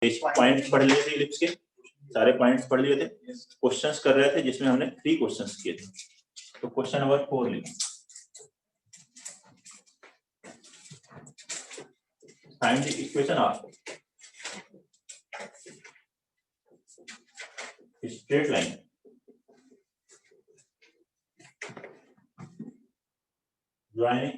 Points पढ़ लिए थे इलिप्स के, सारे पॉइंट्स पढ़ लिए थे, क्वेश्चंस कर रहे थे जिसमें हमने 3 क्वेश्चंस किए थे। तो क्वेश्चन नंबर 4 लिखो, find the equation of straight line joining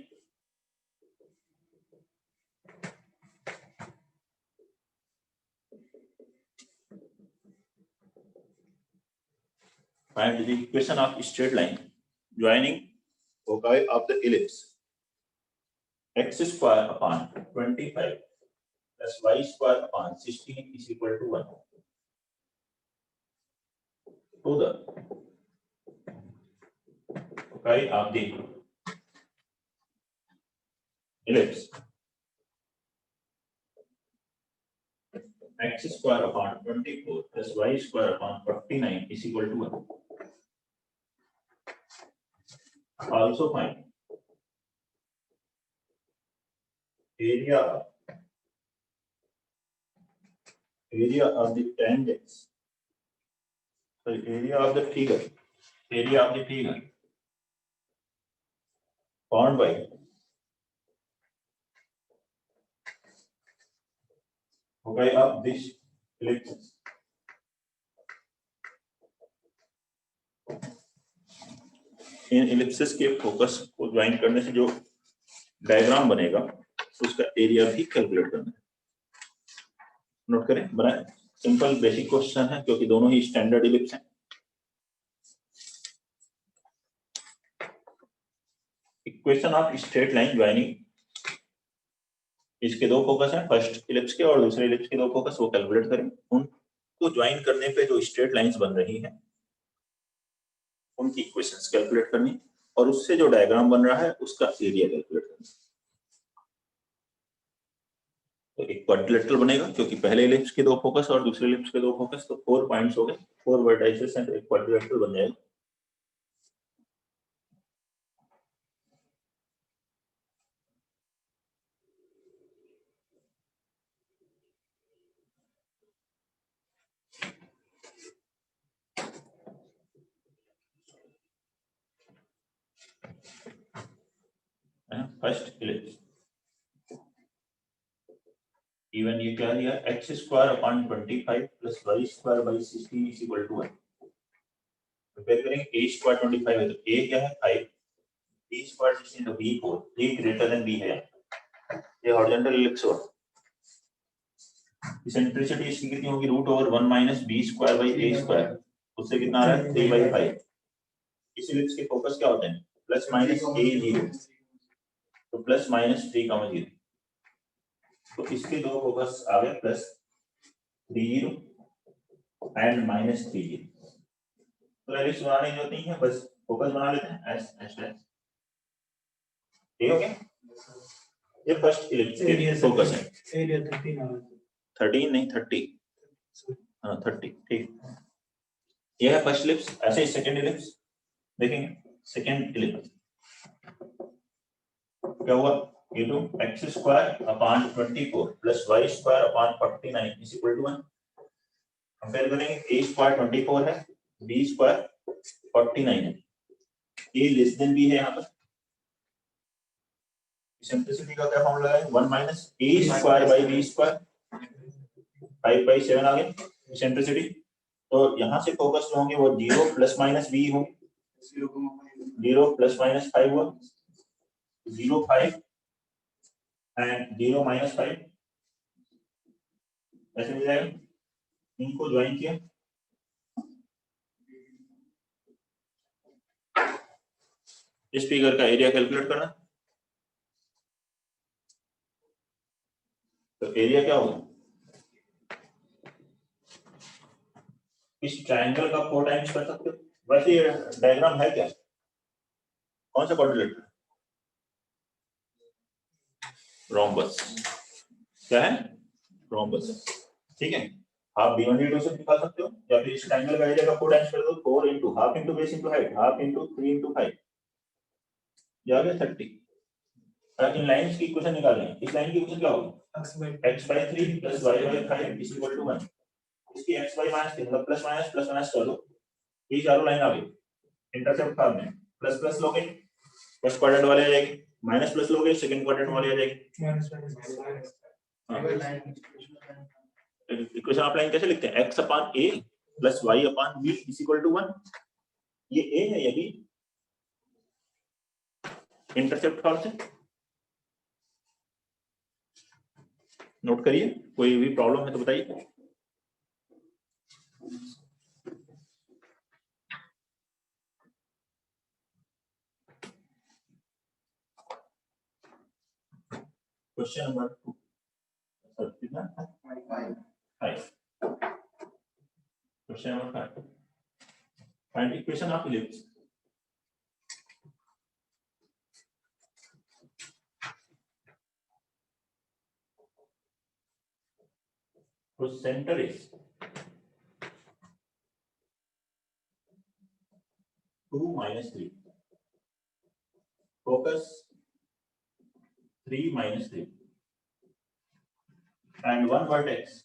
find the equation of straight line joining foci of the ellipse x square upon 25 plus y square upon 16 is equal to 1 to the foci of the ellipse x square upon 24 plus y square upon 49 is equal to 1. Also find area of the tangents, sorry, area of the figure formed by foci of this ellipse in ellipsis के focus को join करने से जो diagram बनेगा उसका area भी calculate करना है। नोट करें, बनाए, सिंपल बेसिक क्वेश्चन है क्योंकि दोनों ही स्टैंडर्ड इलिप्स हैं। Equation of straight line joining, इसके 2 फोकस हैं, फर्स्ट इलिप्स के और दूसरे इलिप्स के 2 फोकस, वो कैलकुलेट करें। उनको ज्वाइन करने पे जो स्ट्रेट लाइंस बन रही हैं उनकी इक्वेशंस कैलकुलेट करनी और उससे जो डायग्राम बन रहा है उसका एरिया कैलकुलेट करना। तो एक क्वाड्रिलेटरल बनेगा क्योंकि पहले इलिप्स के 2 फोकस और दूसरे इलिप्स के 2 फोकस, तो 4 पॉइंट्स हो गए, 4 वर्टाइसेस हैं, तो एक क्वाड्रिलेटरल बन जाएगा। फर्स्ट इलिप्स, इवन ये क्या दिया, x square upon 25 plus y square by 16 is equal to 1। Compare करेंगे, a स्क्वायर 25 है तो a क्या है 5, b स्क्वायर 16 तो b 4, a greater than b है। ये हॉरिजॉन्टल इलिप्स हुआ। इसेंट्रिसिटी इसकी कितनी होगी, root over 1 minus b square by a square, उससे कितना आ रहा है 3/5। इस इलिप्स के फोकस क्या होते हैं, प्लस माइनस a 0, तो प्लस माइनस 3, 0, तो इसके 2 फोकस आ गए प्लस 30 एंड माइनस 30। तो इलिप्स बनाने की जरूरत नहीं है, बस फोकस बना लेते हैं एस एस एस। ठीक हो गया, ये फर्स्ट इलिप्स के फोकस है। एरिया 13 नहीं 30, हाँ 30, ठीक। ये है फर्स्ट इलिप्स। ऐसे ही सेकंड इलिप्स देखेंगे। सेकंड इलिप्स क्या हुआ, ये तो x square upon 24 plus y square upon 49 is equal to 1। Compare करेंगे, a स्क्वायर 24 है, b स्क्वायर 49 है, a लेस देन b है। यहाँ पर सिंपलिसिटी का क्या फॉर्मूला है, 1 minus a square by b square, 5/7 आ गया सिंपलिसिटी। तो यहाँ से फोकस जो होंगे वो 0 प्लस माइनस b होंगे, 0 प्लस माइनस 5 हुआ, 0 5 एंड 0 माइनस 5, ऐसे मिल जाएगा। इनको ज्वाइन किया, इस फिगर का एरिया कैलकुलेट करना। तो एरिया क्या होगा, इस ट्रायंगल का 4 टाइम्स कर सकते हो। वैसे ये डायग्राम है क्या, कौन सा क्वाड्रिलेटरल, रोम्बस, क्या है, रोम्बस है। ठीक है, आप b1 से निकाल सकते हो, या फिर इस ट्रायंगल का एरिया का 4 टाइम्स कर दो, 4 into half into base into height, half into 3 into 5, ये आ गया 30। इन लाइंस की इक्वेशन निकालनी है। इस लाइन की इक्वेशन क्या होगी x/3 + y/5 = 1। इसकी x/y माइनस मतलब प्लस माइनस कर दो, ये चारों लाइन आ गई इंटरसेप्ट फॉर्म में। प्लस प्लस लोगे फर्स्ट क्वाड्रेंट वाले आ जाएगी, माइनस प्लस लोगे सेकंड क्वाड्रेंट वाले आ जाएगी। इक्वेशन आप लाइन कैसे लिखते हैं x/a + y/b = 1। ये a है, ये b इंटरसेप्ट फॉर्म से नोट करिए। कोई भी प्रॉब्लम है तो बताइए। क्वेश्चन नंबर 2 कितना 5। Question number 5 find equation of ellipse. whose center is 2 - 3, focus 3 - 3, and one vertex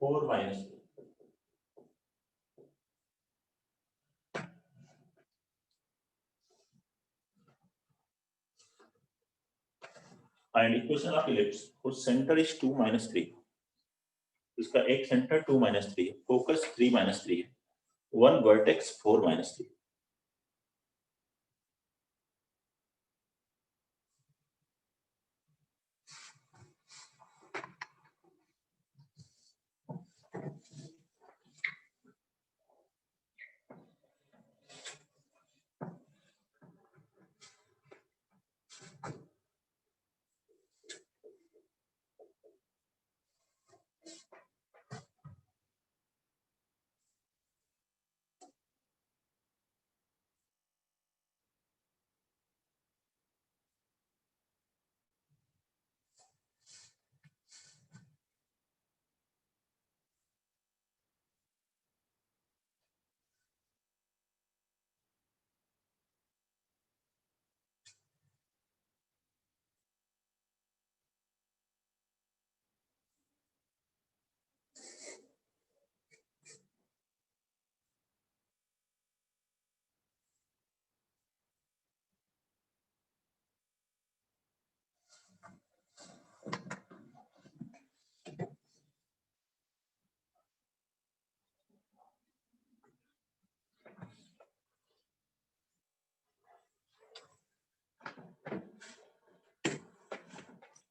4 - 3. Find equation of ellipse whose center is 2 - 3. इसका एक सेंटर 2 - 3 है, फोकस 3 - 3 है, वन वर्टेक्स 4 - 3।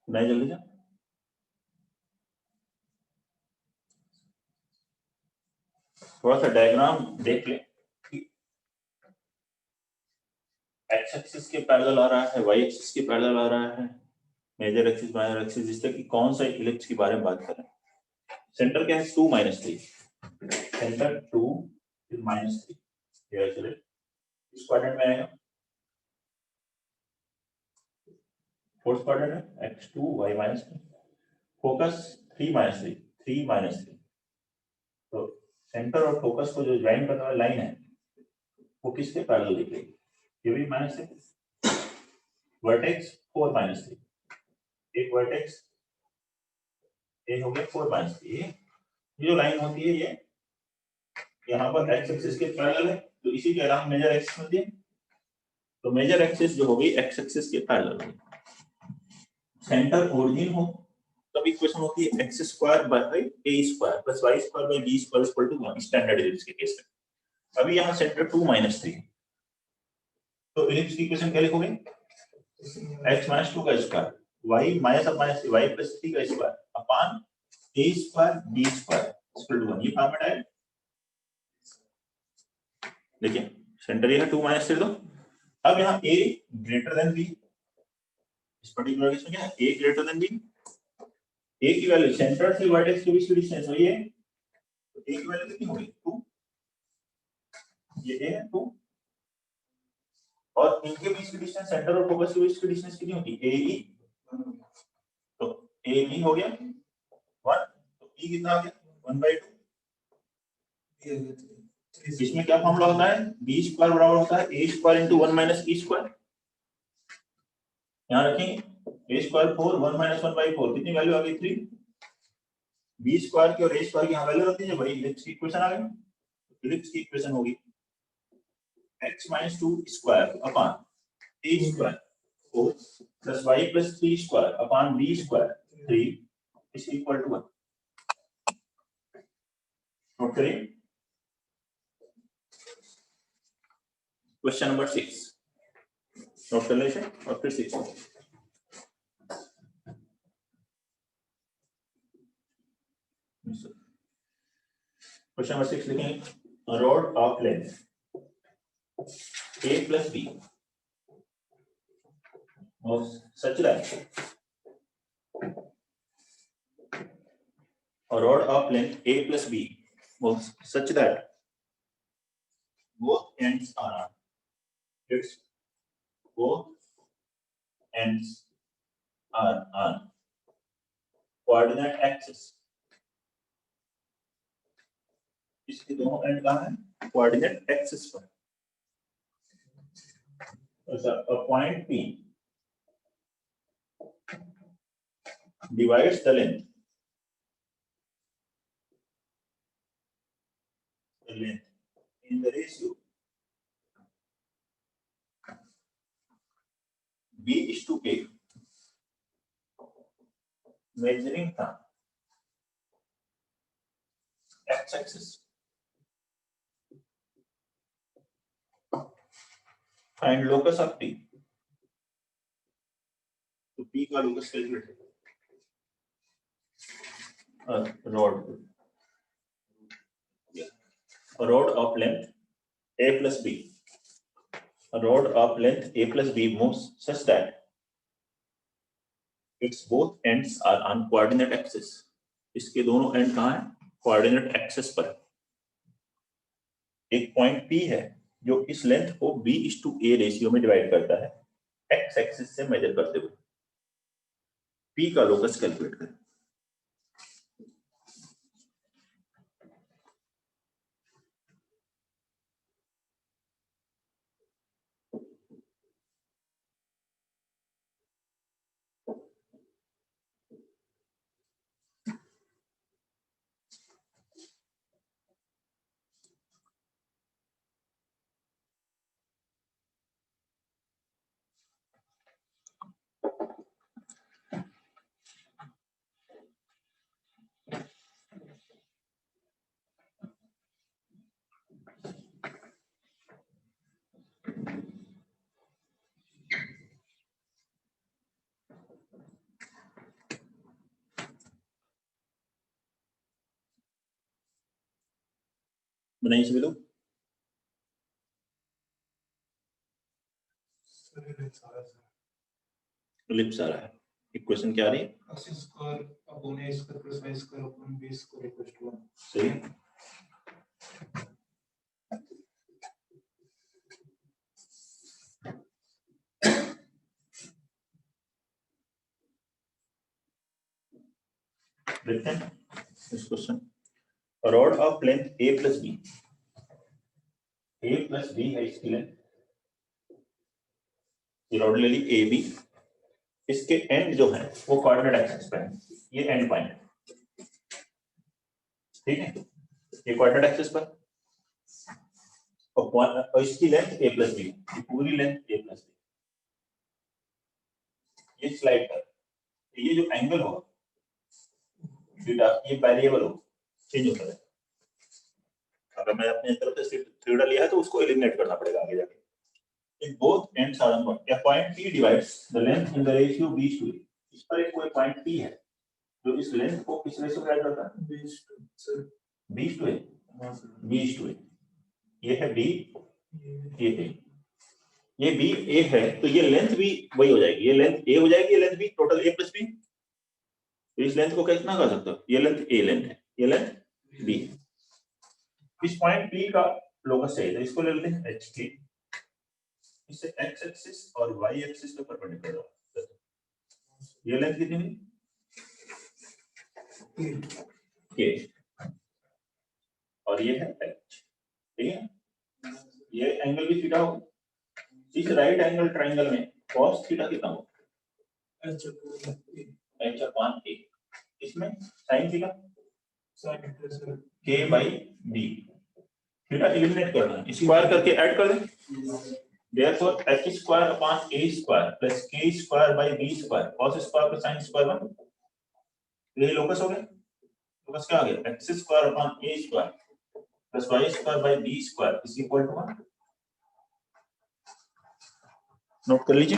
नहीं जल्दी जा, थोड़ा सा डायग्राम देख ले। एक्स एक्सिस के पैरेलल आ रहा है, वाई एक्सिस के पैरेलल आ रहा है, मेजर एक्सिस माइनर एक्सिस, जिससे कि कौन सा इलिप्स के बारे में बात करें। सेंटर क्या है 2 - 3, सेंटर 2 - 3 ये चले इस क्वाड्रेंट में आएगा, फोर्थ क्वाड्रेंट है x2 y -2, फोकस 3 - 3 3 - 3। तो सेंटर और फोकस को जो ज्वाइन करने वाली लाइन है वो किसके पैरेलल दिख रही है, ये भी माइनस है, वर्टेक्स 4 - 3, एक वर्टेक्स ये हो गया 4 - 3। ये जो लाइन होती है ये यहाँ पर x एक्सिस के पैरेलल है, तो इसी के अलावा मेजर एक्सिस होती है, तो मेजर एक्सिस जो होगी x एक्सिस के पैरेलल है। सेंटर ओरिजिन हो तब इक्वेशन होती है x² / a² + y² / b² = 1 standard ellipse के केस में। अभी यहाँ सेंटर 2 - 3 है, तो इलिप्स की इक्वेशन क्या लिखोगे x - 2 का स्क्वायर y माइनस अब माइनस y + 3 का स्क्वायर अपान a² b² = 1। ये फॉर्मेट है। देखिए सेंटर ये है 2 - 3 दो। अब यहाँ a ग्रेटर देन b, इस पर्टिकुलर केस में क्या है a greater than b, a की वैल्यू सेंटर से वर्टेक्स के बीच की डिस्टेंस वही है, तो a की वैल्यू कितनी होगी 2, ये a है 2, और इनके बीच की डिस्टेंस सेंटर और फोकस के बीच की डिस्टेंस कितनी होगी ae, तो ae हो गया 1, तो e कितना आ गया 1/2, इसमें क्या फॉर्मूला होता है, बी स्क्वायर बराबर होता है ए square into 1 minus E square. यहाँ रखें ए स्क्वायर 4 1 माइनस 1/4 कितनी वैल्यू आ गई 3। बी स्क्वायर की और ए स्क्वायर की यहाँ वैल्यू रख दीजिए, वही इलिप्स की इक्वेशन आ गई। इलिप्स की इक्वेशन होगी x minus 2 square upon a square 4 plus y plus 3 square upon b square 3 is equal to 1। Note करिए क्वेश्चन नंबर 6 नोट कर लीजिए और फिर 6 क्वेश्चन नंबर 6 लिखेंगे rod of length a plus b of such that a rod of length a plus b of such that both ends are on its both ends are on coordinate axis। इसके दोनों and कहाँ है, coordinate axis पर। A point P divides the length in the ratio B is to A, measuring the x-axis। Find locus of P। तो P का locus calculate rod of length a plus b, a rod of length a plus b moves such that its both ends are on coordinate axis। इसके दोनों and कहाँ है, coordinate axis पर। एक point P है जो इस लेंथ को B/A रेशियो में डिवाइड करता है एक्स एक्सिस से मेजर करते हुए। P का लोकस कैलकुलेट करें। बनाइए सभी लोग। इलिप्स आ रहा है, इक्वेशन क्या आ रही है, सही। देखते हैं इस question. Rod of length a plus b, a plus b है इसकी लेंथ, ये रॉड ले ली ए बी, इसके एंड जो है वो कोऑर्डिनेट एक्सिस पे है, ये एंड पॉइंट, ठीक है, ये कोऑर्डिनेट एक्सिस पर और इसकी लेंथ a प्लस बी, पूरी लेंथ a प्लस बी। ये स्लाइड पर ये जो एंगल होगा थीटा, ये वेरिएबल हो, चेंज होता है। अगर मैं अपने तरफ से थीटा लिया है तो उसको एलिमिनेट करना पड़ेगा आगे जाके। If both ends are on point, a point P divides the length in the ratio B/A। इस पर एक कोई पॉइंट P है जो इस लेंथ को किस रेशियो में ऐड करता है, B/A, B/A। ये है B, ये A, ये B A है तो ये लेंथ भी वही हो जाएगी, ये लेंथ A हो जाएगी, ये length B, total A plus B। तो इस लेंथ को कितना कर सकते हो, ये लेंथ A लेंथ है, ये लेंथ B है। इस पॉइंट P का लोकस चाहिए तो इसको ले लेते हैं HT, इससे x एक्सिस और y एक्सिस पे परपेंडिकुलर है। ये लेंथ कितनी है, k, और ये है h। ठीक है, ये एंगल भी थीटा होगा। इस राइट एंगल ट्राइंगल में cos थीटा कितना होगा, h अपॉन a, इसमें sin theta k by b, theta eliminate करना है, स्क्वायर करके ऐड कर दें। therefore h square upon a square plus k square by b square cos square plus sin square 1, ये locus हो गया। लोकस क्या आ गया, x square upon a square plus y square by b square is equal to 1। Note कर लीजिए।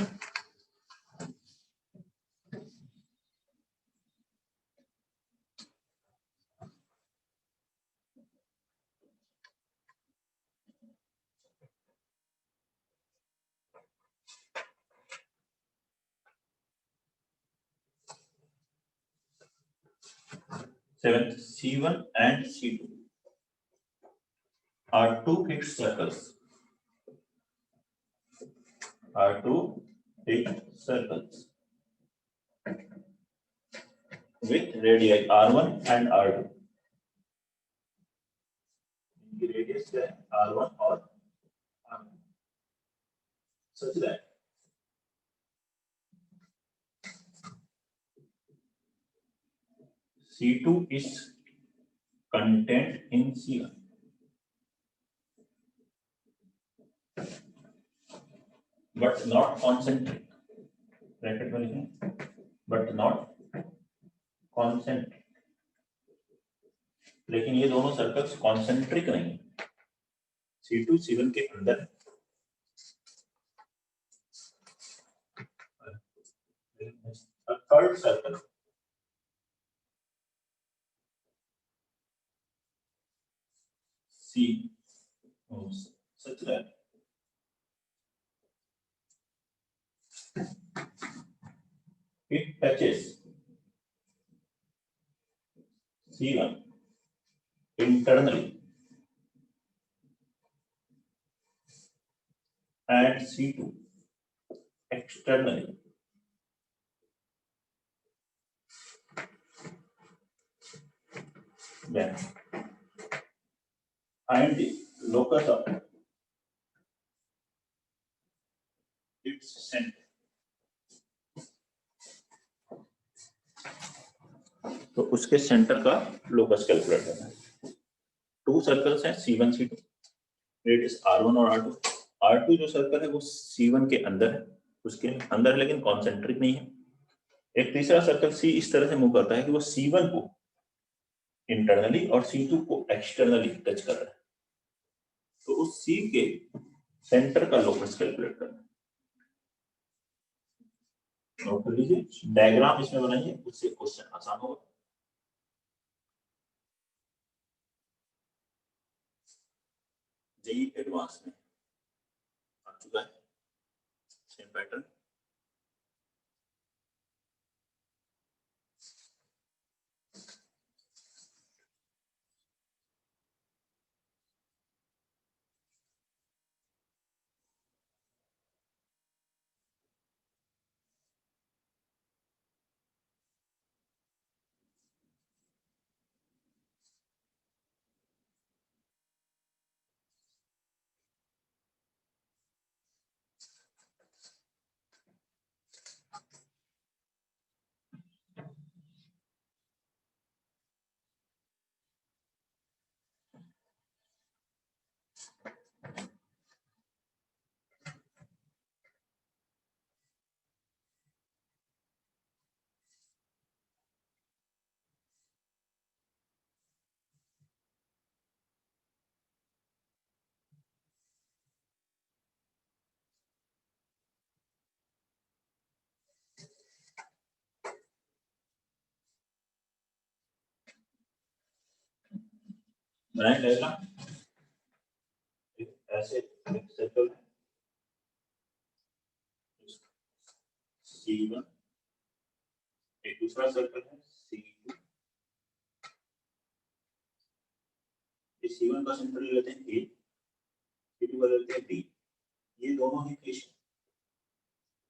Seventh, C1 and C2 are two fixed circles. Are two fixed circles with radii R1 and R2. The radius है R1 और R2, such that C2 is contained in C1. But not concentric. Bracket में लिखें, but not concentric. लेकिन ये दोनों circles concentric नहीं, C2 C1 के अंदर। Third circle C such that it touches C1 internally and C2 externally. Then find the locus of its center. तो उसके सेंटर का लोकस कैलकुलेट करना है। टू सर्कल्स हैं C1 C2, रेडियस R1 और R2। R2 जो सर्कल है वो C1 के अंदर है, उसके अंदर लेकिन कॉन्सेंट्रिक नहीं है। एक तीसरा सर्कल C इस तरह से मूव करता है कि वो C1 को इंटरनली और C2 को एक्सटर्नली टच कर रहा है, तो उस C के सेंटर का लोकस कैलकुलेट करना है। नोट कर लीजिए, डायग्राम इसमें बनाइए, उससे क्वेश्चन आसान होगा। जेईई एडवांस में आ चुका है सेम पैटर्न। बनाए डायग्राम, ऐसे एक सर्कल C1, एक दूसरा सर्कल है C2। इस C1 का सेंटर ले लेते हैं A, C2 का ले लेते हैं B। ये दोनों ही फिक्स है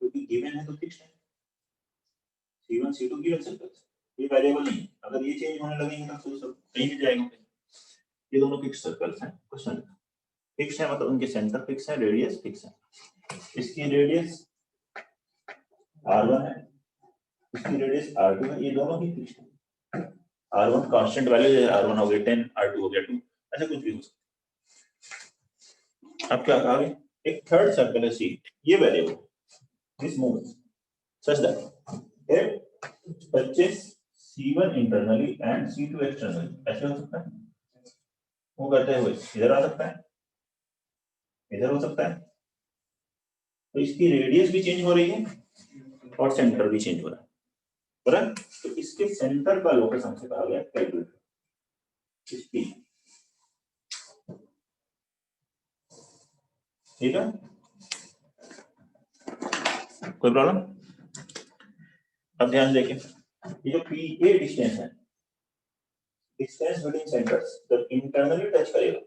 क्योंकि गिवन है तो फिक्स है। C1 C2 गिवन सर्कल्स, ये वेरिएबल नहीं है, अगर ये चेंज होने लगेंगे तो सब कहीं भी जाएगा। ये दोनों फिक्स सर्कल्स हैं। क्वेश्चन फिक्स है, मतलब उनके सेंटर फिक्स है, रेडियस फिक्स है। इसकी रेडियस r1 है, इसकी रेडियस r2 है, ये दोनों ही फिक्स है। r1 कांस्टेंट वैल्यू है, r1 हो गया 10, r2 हो गया 2, ऐसा कुछ भी हो सकता है। अब क्या कहा गया, एक थर्ड सर्कल है C, ये variable this moves such that if touches C1 internally and C2 externally, ऐसे हो सकता है, वो करते हुए इधर आ सकता है, इधर हो सकता है, तो इसकी रेडियस भी चेंज हो रही है और सेंटर भी चेंज हो रहा है, बराबर। तो इसके सेंटर का लोकस हमसे कहा गया कैलकुलेट। ठीक है, कोई प्रॉब्लम? अब ध्यान देखें, ये जो PA डिस्टेंस है, डिस्टेंस बिटवीन सेंटर्स, जब इंटरनली टच करेगा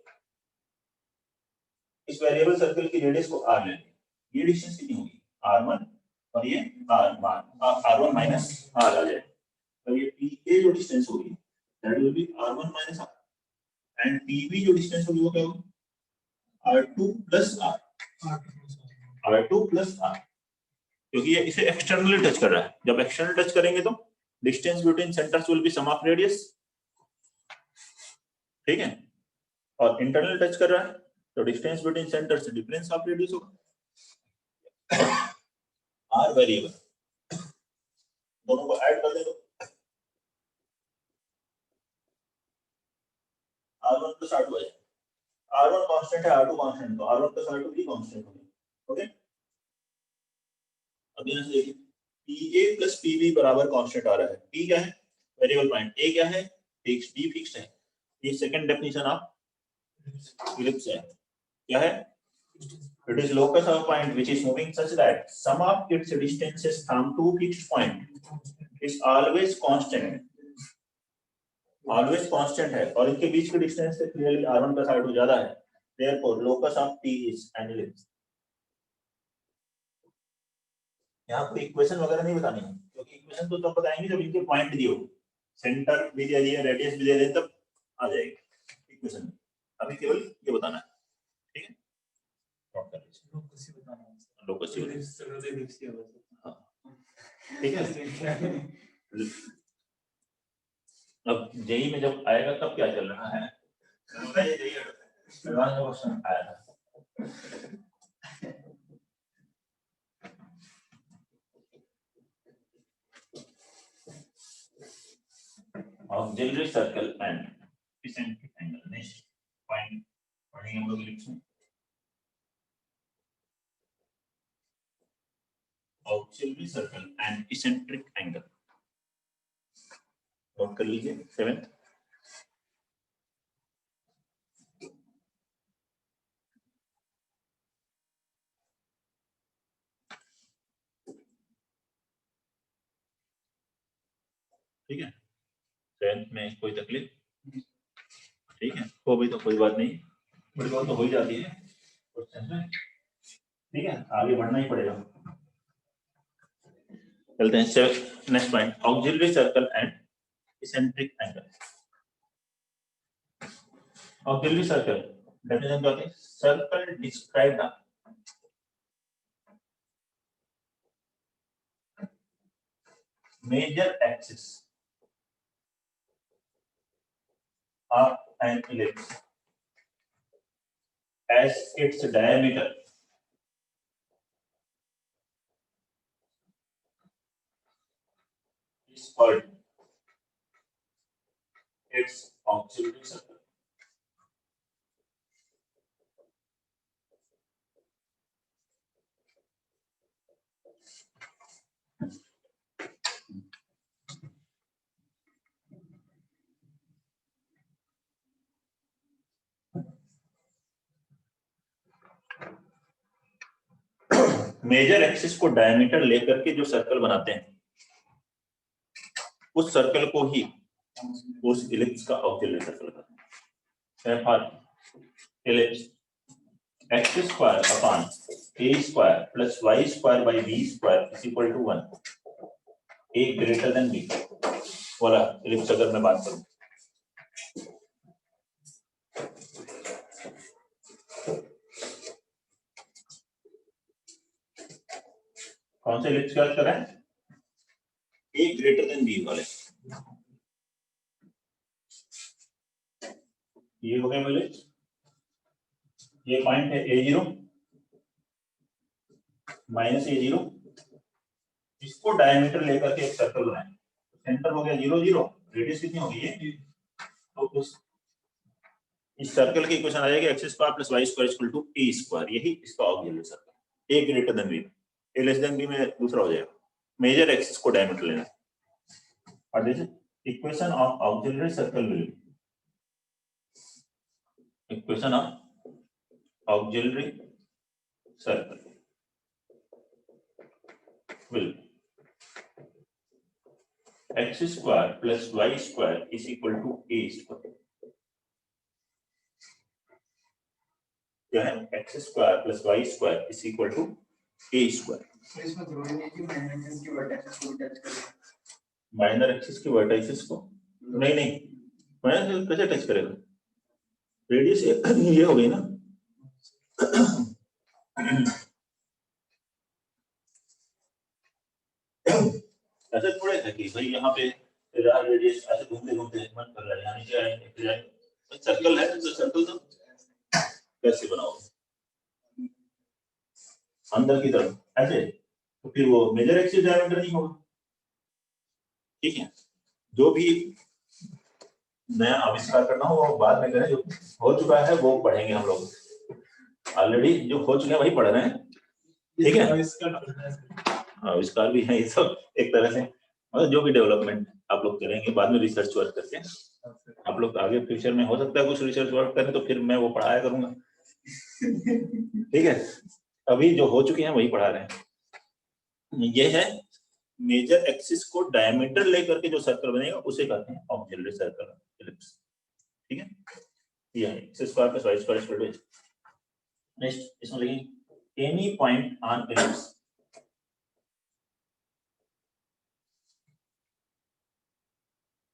इस वेरिएबल सर्कल की रेडियस को r लेंगे, ये डिस्टेंस कितनी होगी, r1 और ये r1 माइनस r आ जाए, तो ये PA जो डिस्टेंस होगी that will be r1 minus r, and PB जो डिस्टेंस होगी वो क्या होगी, r2 plus r, r2 plus r, क्योंकि ये इसे एक्सटर्नली टच कर रहा है। जब एक्सटर्नल टच करेंगे तो distance between centres will be sum of radius, ठीक है, और इंटरनल टच कर रहा है तो distance between centres difference of radius होगा। r वेरिएबल, दोनों को ऐड कर दे तो r1 प्लस r2 है, r1 कांस्टेंट है, r2 कांस्टेंट, तो r1 प्लस r2 भी कांस्टेंट होंगे। ओके, अब यहां से देखिए PA प्लस PB बराबर कांस्टेंट आ रहा है। P क्या है, वेरिएबल पॉइंट, A क्या है, फिक्स्ड, B फिक्स्ड है। ये सेकंड डेफिनेशन ऑफ इलिप्स है, क्या है, it is locus of a point which is moving such that sum of its distances from two fixed point is always constant, always constant है, और इनके बीच के distance से क्लियरली r1 प्लस r2 ज्यादा है, therefore locus of P is an ellipse। यहाँ कोई equation वगैरह नहीं बतानी है, क्योंकि इक्वेशन तो तब बताएंगे जब इनके पॉइंट दिए हो, सेंटर भी दे दिए, रेडियस भी दे दिए, तब आ जाएगी इक्वेशन। अभी केवल ये बताना है, ठीक है, नोट कर लीजिए, लोकस हाँ, ठीक है। अब जेई में जब आएगा तब क्या चल रहा है, बताइए, जेई एडवांस क्वेश्चन आया था। Auxiliary circle and eccentric angle, next point पढ़ेंगे हम लोग इलिप्स में। Auxiliary circle and eccentric angle, note कर लीजिए, 7th। ठीक है, 7th में कोई तकलीफ, ठीक है, हो भी तो कोई बात नहीं, बड़ी बात तो हो ही जाती है क्वेश्चन में, ठीक है, आगे बढ़ना ही पड़ेगा। चलते हैं next point, auxiliary circle and eccentric angle. Auxiliary circle definition क्या होती है, circle described major axis of an ellipse as its diameter is called its auxiliary circle। Major axis को डायमीटर लेकर के जो सर्कल बनाते हैं उस सर्कल को ही उस इलिप्स का ऑक्सिलरी सर्कल कहते हैं। For ellipse x square upon a square plus y square by b square is equal to 1, a greater than b वाला इलिप्स अगर मैं बात करूं, कौन से इलिप्स की बात कर रहे हैं? ए ग्रेटर देन बी वाले। ये हो गए मुझे, ये पॉइंट है A0 माइनस A0, इसको डायमीटर लेकर के एक सर्कल बनाए, सेंटर हो गया 0 0, रेडियस कितनी होगी ये, तो उस इस सर्कल की इक्वेशन आ जाएगी x square plus y square equal to a square, यही इसका auxiliary circle. a greater than b, a less than b में दूसरा हो जाएगा, मेजर एक्सिस को डायमीटर लेना। और this equation of auxiliary circle will be, equation of auxiliary circle will x square plus y square is equal to a square। क्या है? x square plus y square is equal to a square। इसमें जरूरी नहीं कि minor की vertex को touch करें, minor axis की वर्टिसेस को नहीं नहीं, माइनर कैसे टच करेगा? रेडियस ये हो गई ना। ऐसे थोड़े था कि भाई यहाँ पे रेडियस ऐसे घूमते घूमते मन कर रहा है, यहाँ नीचे आएंगे फिर आएंगे, सर्कल है तो सर्कल तो कैसे बनाओगे अंदर की तरफ ऐसे, तो फिर वो मेजर एक्सिस डायमीटर नहीं होगा। ठीक है, जो भी नया आविष्कार करना हो वो बाद में करें, जो हो चुका है वो पढ़ेंगे हम लोग, ऑलरेडी जो हो चुके हैं वही पढ़ रहे हैं। ठीक है, आविष्कार भी है ये सब एक तरह से, मतलब जो भी डेवलपमेंट आप लोग करेंगे बाद में रिसर्च वर्क करके, आप लोग आगे फ्यूचर में हो सकता है कुछ रिसर्च वर्क करें तो फिर मैं वो पढ़ाया करूंगा। ठीक है, अभी जो हो चुके हैं वही पढ़ा रहे हैं। ये है मेजर एक्सिस को डायमीटर लेकर के जो सर्कल बनेगा उसे कहते हैं ऑक्सिलरी सर्कल इलिप्स। ठीक है, ये है x square plus y square equal to, next इसमें लिखेंगे any point on ellipse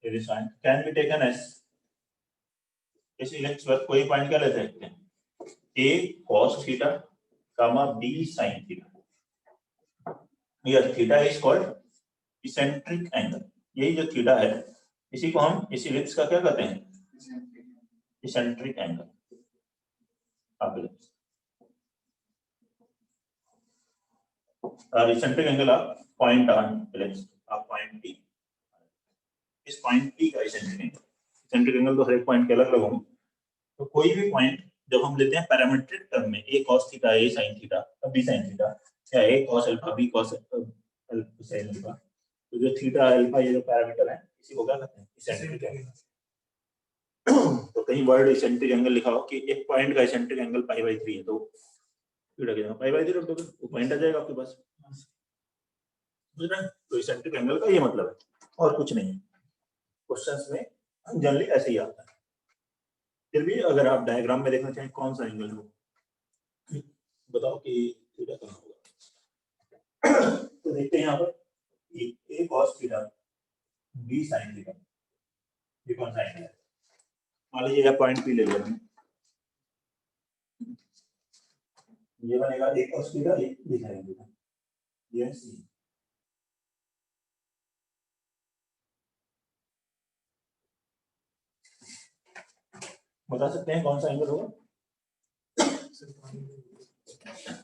can be taken as, इस इलिप्स पर कोई पॉइंट क्या ले सकते हैं, a cos theta comma b sin theta. Here theta is called eccentric angle, यही जो थीटा है इसी को हम इस इलिप्स का क्या कहते हैं, इसेंट्रिक एंगल। और eccentric angle of point on ellipse of point P, इस पॉइंट P का इसेंट्रिक एंगल तो हर एक पॉइंट के अलग अलग होंगे। तो कोई भी पॉइंट जब हम लेते हैं पैरामीट्रिक टर्म में, a cos theta a sin theta b sin theta या a cos alpha b cos sin alpha, तो जो थीटा अल्फा ये जो पैरामीटर है इसी को क्या कहते हैं, इसेंट्रिक एंगल। तो कहीं वर्ड इसेंट्रिक एंगल लिखा हो कि एक पॉइंट का इसेंट्रिक एंगल π/3 है, तो थीटा कितना π/3 रख दोगे वो पॉइंट आ जाएगा आपके पास, समझ रहे हैं? तो इसेंट्रिक एंगल का ये मतलब है और कुछ नहीं। क्वेश्चंस में जनरली ऐसे ही आता है। फिर भी अगर आप डायग्राम में देखना चाहें कौन सा एंगल हो, बताओ कि थीटा कहाँ होगा। तो देखते हैं यहाँ पर a cos theta b sin theta, ये कौन सा एंगल है? मान लीजिए पॉइंट P ले लिया हमने, ये बनेगा a cos theta b sin theta, ये C। बता सकते हैं कौन सा एंगल होगा?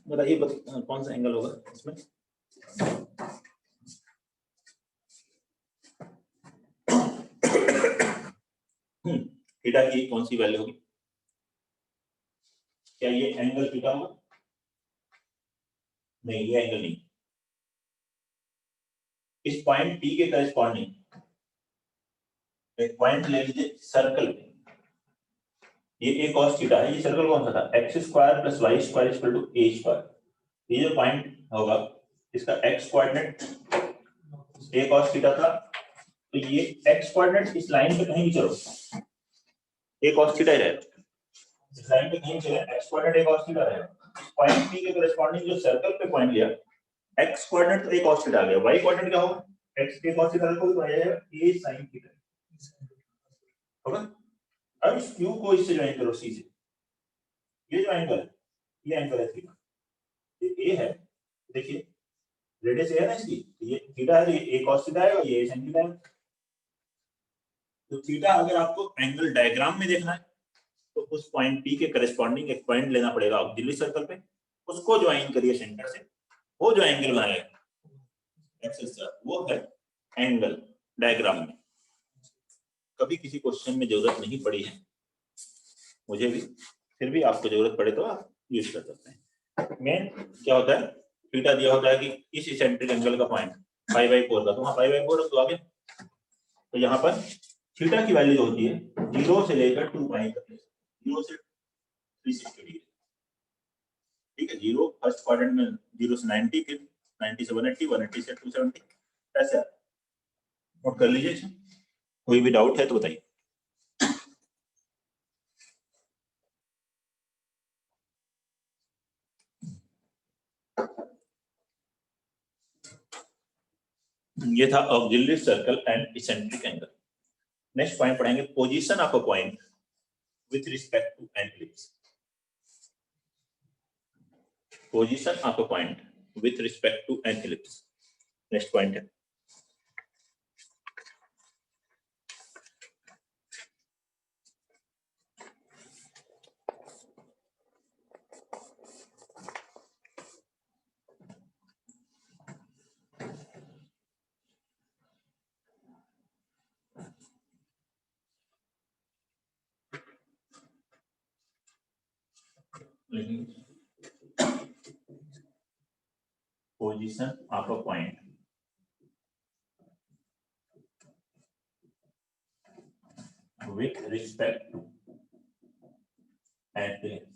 बताइए कौन सा एंगल होगा इसमें? थीटा की कौन सी वैल्यू होगी? क्या ये एंगल थीटा होगा? नहीं, ये एंगल नहीं। इस पॉइंट P के करेस्पॉन्डिंग एक पॉइंट ले लीजिए सर्कल पे, ये a cos थीटा है, ये सर्कल कौन सा था, x square plus y square equal to a square. ये जो पॉइंट होगा इसका x coordinate a cos theta था, तो ये x कोऑर्डिनेट इस लाइन पे कहीं भी चलो a cos थीटा ही रहेगा, इस लाइन पे कहीं चले x coordinate a cos theta रहेगा। पॉइंट P के करेस्पॉन्डिंग जो सर्कल पे पॉइंट लिया x कोऑर्डिनेट तो a cos थीटा आ गया, y कोऑर्डिनेट क्या होगा, x a cos थीटा को y आएगा a sin थीटा होगा। अब इस Q को इससे ज्वाइन करो C से, ये जो एंगल है ये एंगल है थीटा, ये A है, देखिए रेडियस है ना इसकी, ये थीटा है, ये cos थीटा आएगा, ये sin थीटा आएगा। तो थीटा अगर आपको एंगल डायग्राम में देखना है तो उस पॉइंट पी के करस्पॉन्डिंग एक पॉइंट लेना पड़ेगा ऑक्सिलरी सर्कल पे, उसको ज्वाइन करिए सेंटर से, वो जो एंगल बनाएगा एक्सिस का वो है एंगल डायग्राम में। कभी किसी क्वेश्चन में जरूरत नहीं पड़ी है मुझे भी, फिर भी आपको जरूरत पड़े तो आप यूज कर सकते हैं। मेन क्या होता है, थीटा दिया होता है कि इस इसेंट्रिक एंगल का पॉइंट π/4 का, तो वहां π/4 रख दो आगे। तो यहाँ पर थीटा की वैल्यू जो होती है 0 से लेकर 2π तक, 0 से 360 डिग्री, ठीक है। 0 फर्स्ट क्वाड्रेंट में 0 से 90, फिर 90 से 180, 180 से 270, ऐसे नोट कर लीजिए इसे। कोई भी डाउट है तो बताइए। ये था auxiliary circle and eccentric angle. Next point पढ़ेंगे, position of a point with respect to an ellipse. Position of a point with respect to an ellipse next point है। Position of a point with respect to an ellipse.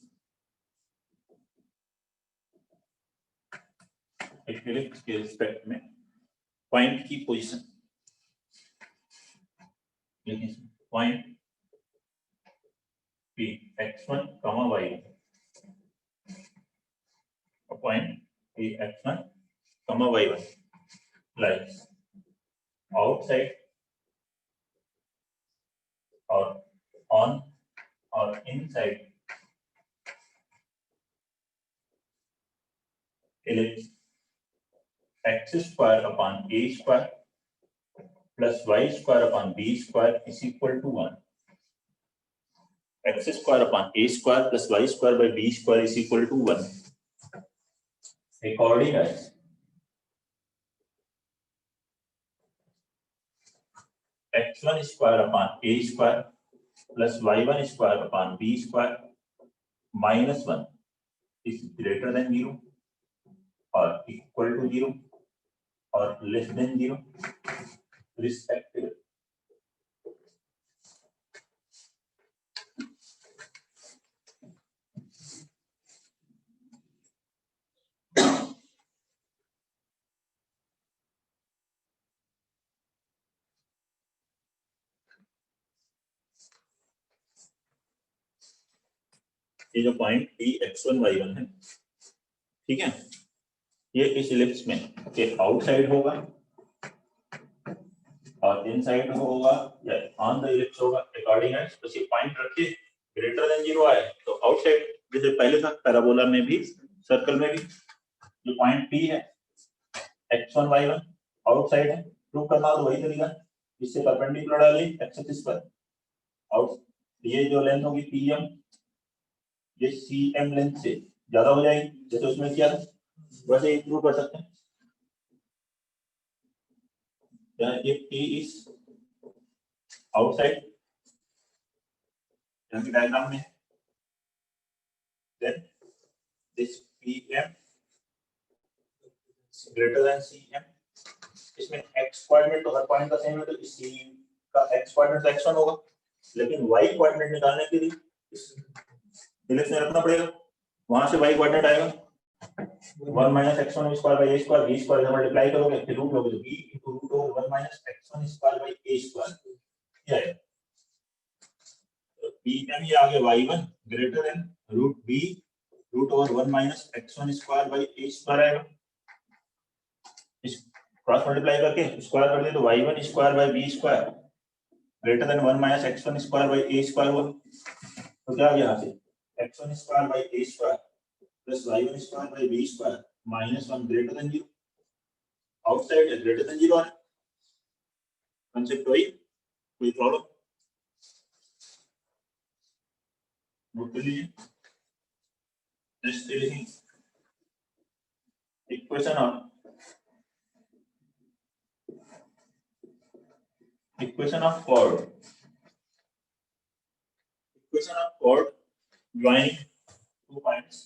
एक ellipse के respect में point की position, point P x1, y1, point P x1, y1 lies outside or on or inside ellipse x square upon a square plus y square upon b square is equal to 1. X square upon a square plus y square by b square is equal to 1. According as x1 square upon a square plus y1 square upon b square minus 1 is greater than 0 or equal to 0 or less than 0 respectively. ये जो point P x1 y1 है, ठीक है, ये इस ellipse में के outside होगा और इनसाइड होगा या ऑन द इलिप्स होगा अकॉर्डिंग एज। तो ये पॉइंट रखिए ग्रेटर देन 0 आए तो आउटसाइड, जैसे पहले था पैराबोला में भी सर्कल में भी जो पॉइंट P है x1 y1 आउटसाइड है, प्रूव करना तो वही तरीका, इससे परपेंडिकुलर डालिए x एक्सिस पर आउट, ये जो लेंथ होगी PM, ये CM लेंथ से ज्यादा हो जाएगी, जैसे उसमें किया था वैसे ही प्रूव कर सकते हैं। ये P इज आउटसाइड यहाँ की डायग्राम में, then this PM greater than CM, इसमें x कोऑर्डिनेट तो हर पॉइंट का सेम है तो इस C का x कोऑर्डिनेट तो x1 होगा, लेकिन y कोऑर्डिनेट निकालने के लिए इस इलिप्स में रखना पड़ेगा, वहां से y कोऑर्डिनेट आएगा 1 minus x1 square by a square, b square से मल्टीप्लाई करोगे फिर रूट लोगे तो b into root over 1 minus x1 square by a square क्या है, तो PM ये आगे y1 greater than root b root over 1 minus x1 square by a square आएगा, इस क्रॉस मल्टीप्लाई करके स्क्वायर कर दे तो y1 square by b square greater than 1 minus x1 square by a square हुआ, तो क्या आ गया यहाँ से x1 square by a square plus y1 square by b square minus 1 greater than 0, outside is greater than 0 आ रहा है, concept वही, कोई प्रॉब्लम नोट कर लीजिए। नेक्स्ट लिखेंगे equation of chord joining 2 points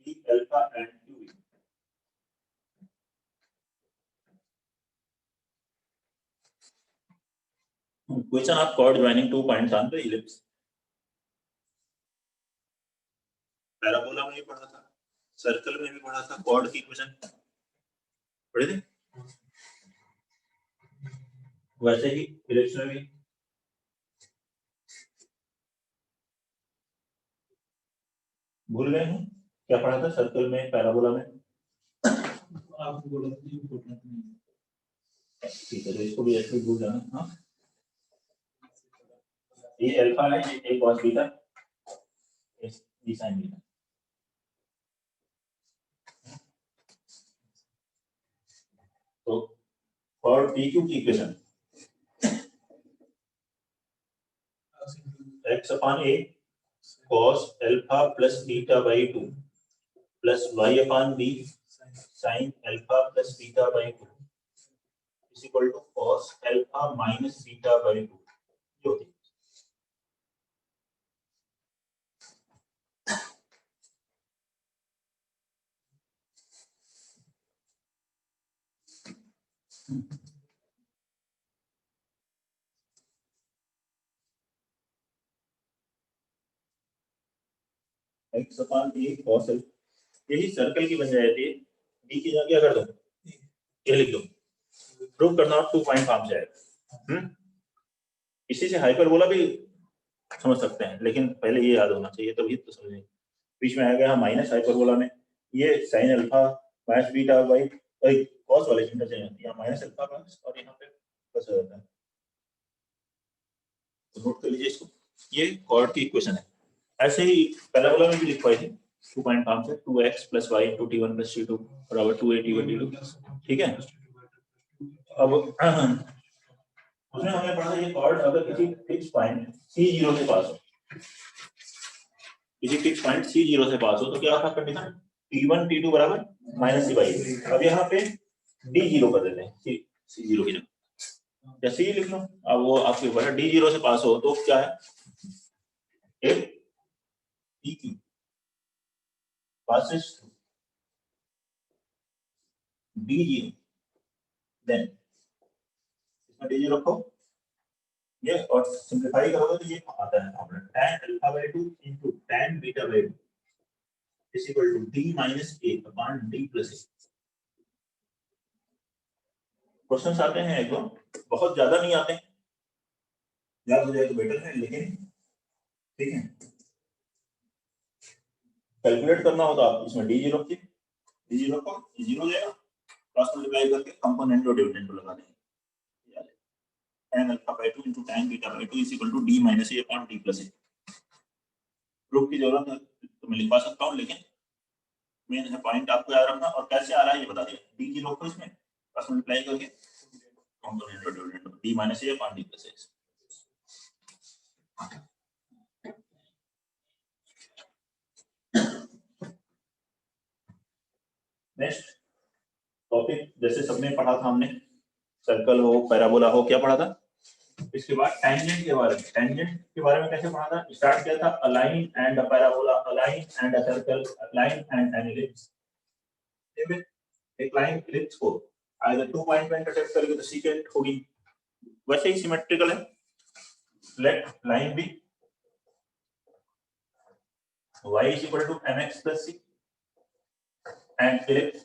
P alpha and QE. Equation of chord joining 2 points on the ellipse. Parabola में भी पढ़ा था, सर्कल में भी पढ़ा था, chord की इक्वेशन पढ़े थे, वैसे ही इलिप्स में भी। भूल गए हैं क्या पढ़ा था सर्कल में, पैराबोला में? आपको बोला था ये इम्पोर्टेंट नहीं है। ठीक है, तो इसको भी ऐसे भूल जाना। हाँ, ये अल्फा है, ये cos बीटा, ये sin बीटा। तो for PQ की equation x upon a cos alpha plus beta by 2 plus y upon b sin alpha plus beta by 2 is equal to cos alpha minus beta by 2 ये होती है। x upon a cos alpha, यही circle की बन जाती है, b की जगह क्या कर दो, ये लिख दो, प्रूव करना और 2 पॉइंट फॉर्म से आएगा। इसी से हाइपरबोला भी समझ सकते हैं, लेकिन पहले ये याद होना चाहिए तभी तो समझेंगे। बीच में आएगा माइनस हाइपरबोला में ये sin alpha minus beta by cos वाले इंटरचेंज होती है, माइनस अल्फा प्लस और यहाँ पे प्लस हो जाता है। तो नोट कर लीजिए इसको, ये chord की इक्वेशन है। ऐसे ही पैराबोला में भी लिख पाई थी 2 पॉइंट फॉर्म से 2x + y * t1 + t2 = 2a/t1 ठीक है। अब उसमें हमने पढ़ा ये chord अगर किसी फिक्स पॉइंट C0 से पास हो, किसी फिक्स पॉइंट C0 से पास हो तो क्या था कंडीशन, t1 t2 = -c/a। अब यहाँ पे d0 कर देते हैं, C0 की जगह जैसे ही लिख लो, अब वो आपके ऊपर है, d0 से पास हो तो क्या है, if dq passes through d0 then इसमें d0 रखो ये और सिंपलीफाई करोगे तो ये आता है formula tan alpha/2 into tan beta/2 is equal to d minus a upon d plus a। Questions आते हैं एक दो, बहुत ज्यादा नहीं आते, याद हो जाए तो बेटर है, लेकिन ठीक है कैलकुलेट करना हो तो आप इसमें d0 रखिए, d0 को 0 देगा, क्रॉस मल्टीप्लाई करके कंपोनेंट और डिविडेंड लगा देंगे, tan alpha/2 into tan beta/2 is equal to d minus a upon d plus a। Proof की जरूरत है तो मैं लिखवा सकता हूँ, लेकिन मेन है पॉइंट आपको याद रखना, और कैसे आ रहा है ये बता दिया, d0 को इसमें क्रॉस मल्टीप्लाई करके कंपोनेंट और dividend d minus a upon d plus a। Next topic जैसे सबने पढ़ा था हमने, सर्कल हो पैराबोला हो, क्या पढ़ा था, इसके बाद टेंजेंट के बारे में, टेंजेंट के बारे में कैसे पढ़ा था, स्टार्ट किया था a line and a parabola, a line and a circle, a line and an ellipse. एक लाइन इलिप्स को आइदर 2 पॉइंट पे इंटरसेक्ट करेगी तो सीकेंट होगी, वैसे ही सिमेट्रिकल है, let line be y = mx + c and ellipse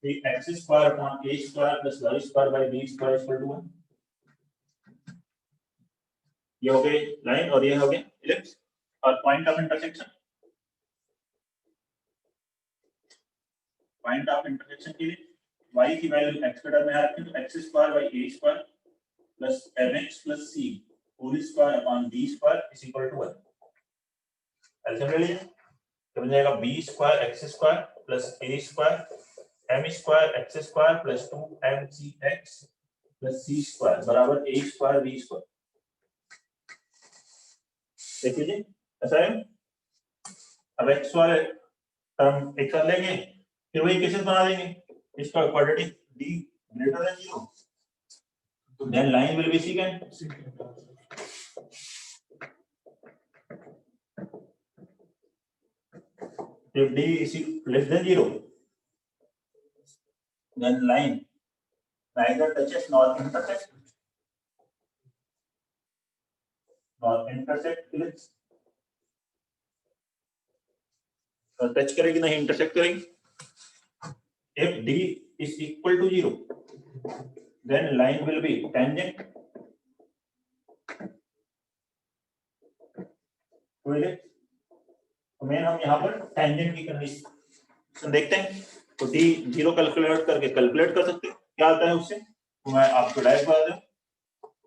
the x² upon a² plus y² by b² = 1। ये हो गए लाइन और ये हो गए इलिप्स, और point of intersection, point of intersection के लिए y की वैल्यू x के टर्म में आ रखी है, तो x² by a² plus mx plus c whole square upon b square is equal to 1। ऐसे ले लीजिए तो बन जाएगा b² x² plus a square m square x square plus 2mc(x) plus c square बराबर a स्क्वायर b स्क्वायर। देखिए जी ऐसा है। अब x वाले टर्म एक कर लेंगे, फिर वही केसेस बना देंगे। इसका quadratic d greater than 0, then line will be secant. If d is less than 0, then line neither touches nor intersects. ellipse. Touch करेगी नहीं, इंटरसेक्ट करेगी। If d is equal to 0, then line will be tangent to ellipse. तो main हम यहाँ पर tangent की condition देखते हैं। तो d 0 कैलकुलेट करके कैलकुलेट कर सकते हैं क्या आता है उससे। तो मैं आपको डायरेक्ट बता दूं,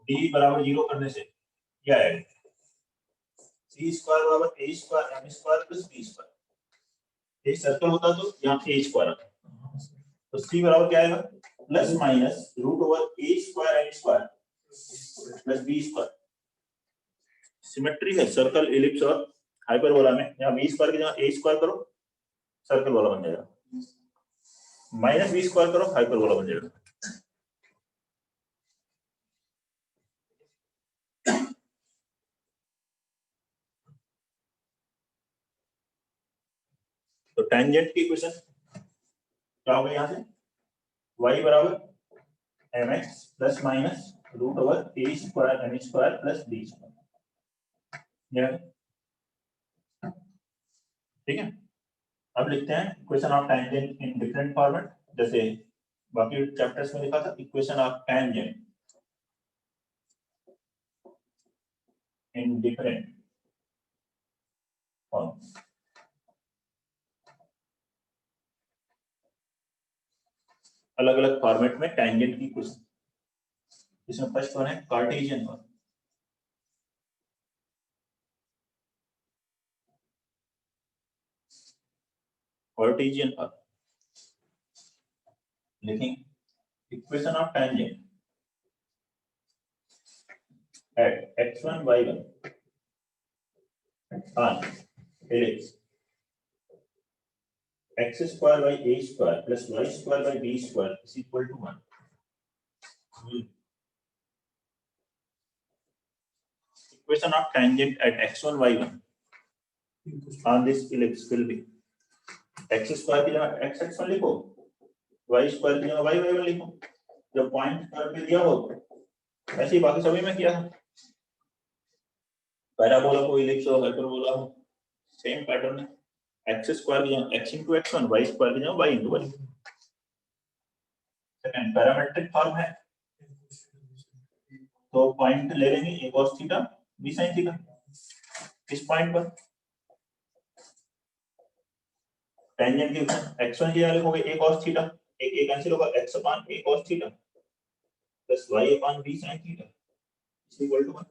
d बराबर 0 करने से क्या आएगा, c स्क्वायर बराबर a square m square plus b square. ये सर्कल होता तो यहाँ a स्क्वायर आता, तो c बराबर क्या आएगा plus minus root over a square m square plus b square. Symmetry है सर्कल एलिप्स और हाइपरबोला में। यहाँ b स्क्वायर की जगह a स्क्वायर करो, सर्कल वाला बन जाएगा, माइनस b स्क्वायर करो, हाइपरबोला बन जाएगा। तो टेंजेंट की इक्वेशन क्या होगा यहाँ से, y बराबर mx plus minus root over a square m square plus b square. ठीक है, अब लिखते हैं equation of tangent in different format, जैसे बाकी चैप्टर्स में लिखा था equation of tangent in different form. अलग अलग फॉर्मेट में टेंजेंट की इक्वेशन। इसमें फर्स्ट वन है कार्टेशियन फॉर्म। कार्टेशियन फॉर्म लिखेंगे equation of tangent at x1 y1 on ellipse x square by a square plus y square by b square is equal to 1. Equation of tangent at x1 y1 on this ellipse will be x square की जगह x x1 लिखो, y square की जगह y y1 लिखो। जब point curve पे दिया हो ऐसे ही बाकी सभी में किया है। पैराबोला को इलिप्स और हाइपरबोला हो सेम पैटर्न है, x स्क्वायर की जगह x into x1, y square की जगह y into y। Second parametric form है, तो पॉइंट ले लेंगे a cos theta b sin theta. इस पॉइंट पर टेंजेंट की x1 की जगह लिखोगे a cos थीटा, एक a कैंसिल होगा, x upon a cos theta plus y upon b sin theta is equal to 1।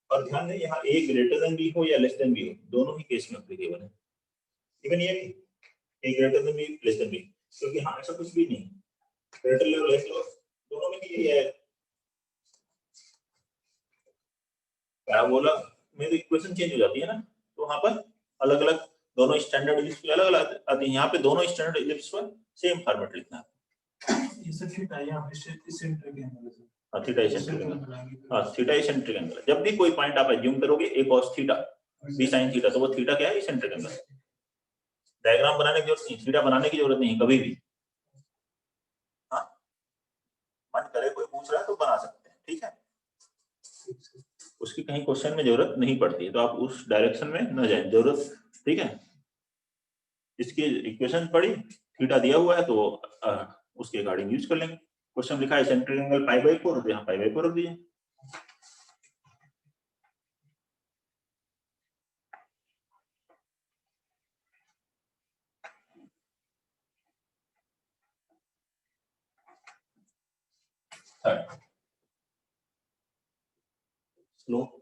और ध्यान दें यहाँ a ग्रेटर देन b हो या लेस देन b हो, दोनों ही केस में एप्लीकेबल है। इवन ये भी a greater than b less than b, क्योंकि हाँ ऐसा कुछ भी नहीं, ग्रेटर लेवल लेस लेवल दोनों में यही है। पैराबोला में तो इक्वेशन चेंज हो जाती है ना, तो वहां पर अलग अलग दोनों स्टैंडर्ड इलिप्स अलग अलग आती है। यहाँ पे दोनों स्टैंडर्ड इलिप्स पर सेम फॉर्मेट लिखना है। ये सब थीटा यहाँ पे सेंटर के अंदर है। हाँ थीटा इसेंट्रिक एंगल, हाँ थीटा इसेंट्रिक एंगल। जब भी कोई पॉइंट आप एज्यूम करोगे a cos theta b sin theta, तो वो थीटा क्या है, इसेंट्रिक एंगल। डायग्राम बनाने की जरूरत नहीं, थीटा बनाने की जरूरत नहीं कभी भी। हाँ मन करे कोई पूछ रहा है तो बना सकते हैं, ठीक है, उसकी कहीं क्वेश्चन में जरूरत नहीं पड़ती है, तो आप उस डायरेक्शन में न जाए जरूरत। ठीक है, इसकी इक्वेशन पढ़ी, थीटा दिया हुआ है तो उसके अकॉर्डिंग यूज कर लेंगे। क्वेश्चन लिखा है सेंट्रिक एंगल π/4, तो यहाँ π/4 रख दीजिए। Slope